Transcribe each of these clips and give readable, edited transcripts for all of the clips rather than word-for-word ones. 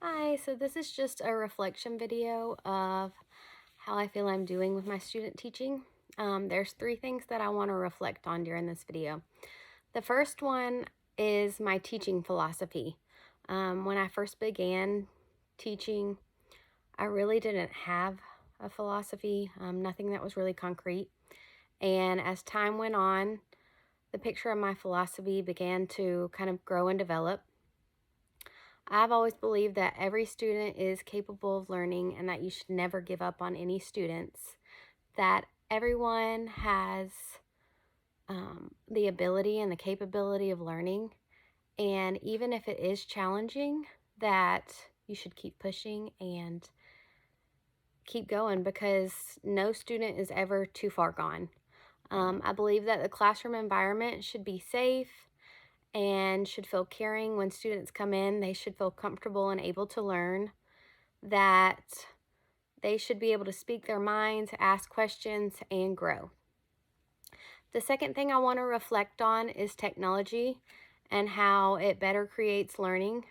Hi, so this is just a reflection video of how I feel I'm doing with my student teaching. There's three things that I want to reflect on during this video. The first one is my teaching philosophy. When I first began teaching, I really didn't have a philosophy, nothing that was really concrete. And as time went on, the picture of my philosophy began to kind of grow and develop. I've always believed that every student is capable of learning and that you should never give up on any students, that everyone has the ability and the capability of learning. And even if it is challenging, that you should keep pushing and keep going because no student is ever too far gone. I believe that the classroom environment should be safe and should feel caring when students come in. They should feel comfortable and able to learn, that they should be able to speak their minds, ask questions, and grow. The second thing I want to reflect on is technology and how it better creates learning.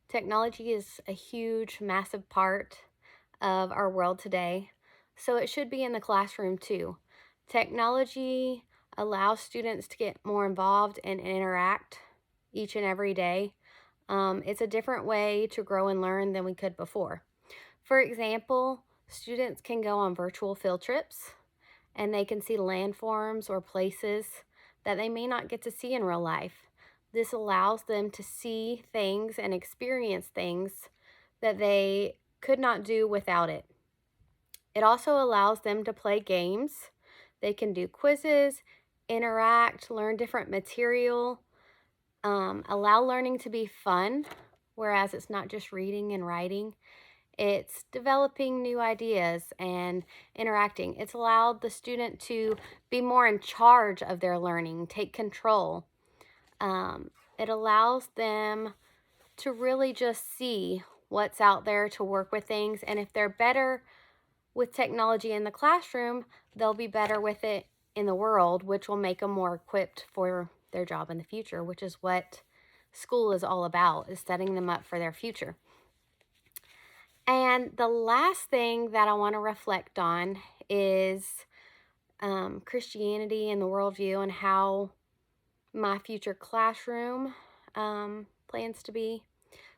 Technology is a huge, massive part of our world today, so it should be in the classroom too. Technology allows students to get more involved and interact each and every day. It's a different way to grow and learn than we could before. For example, students can go on virtual field trips and they can see landforms or places that they may not get to see in real life. This allows them to see things and experience things that they could not do without it. It also allows them to play games. They can do quizzes, interact, learn different material, allow learning to be fun, whereas it's not just reading and writing. It's developing new ideas and interacting. It's allowed the student to be more in charge of their learning, take control. It allows them to really just see what's out there to work with things. And if they're better with technology in the classroom, they'll be better with it in the world, which will make them more equipped for their job in the future, which is what school is all about, is setting them up for their future. And the last thing that I want to reflect on is Christianity and the worldview and how my future classroom plans to be.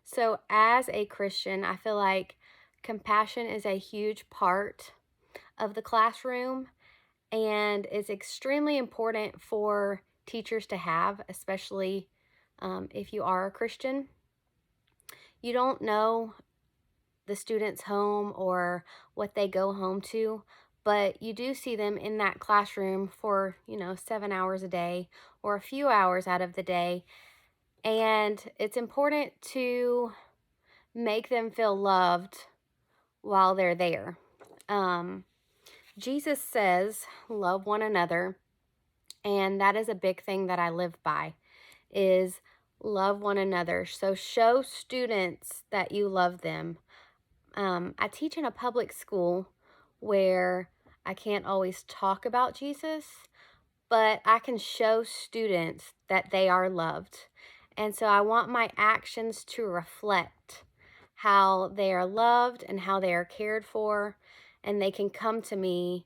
So, as a Christian, I feel like compassion is a huge part of the classroom and is extremely important for teachers to have, especially if you are a Christian. You don't know the student's home or what they go home to, but you do see them in that classroom for, 7 hours a day or a few hours out of the day. And it's important to make them feel loved while they're there. Jesus says, love one another. And that is a big thing that I live by, is love one another. So show students that you love them. I teach in a public school where I can't always talk about Jesus, but I can show students that they are loved. And so I want my actions to reflect how they are loved and how they are cared for, and they can come to me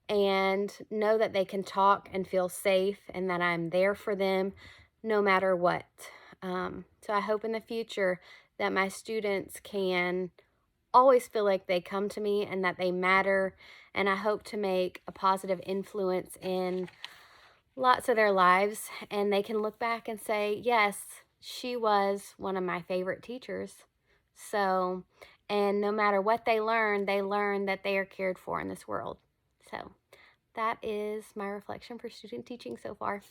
and know that they can talk and feel safe and that I'm there for them no matter what. So I hope in the future that my students can always feel like they come to me and that they matter. And I hope to make a positive influence in lots of their lives. And they can look back and say, yes, she was one of my favorite teachers. So, and no matter what they learn that they are cared for in this world. So that is my reflection for student teaching so far.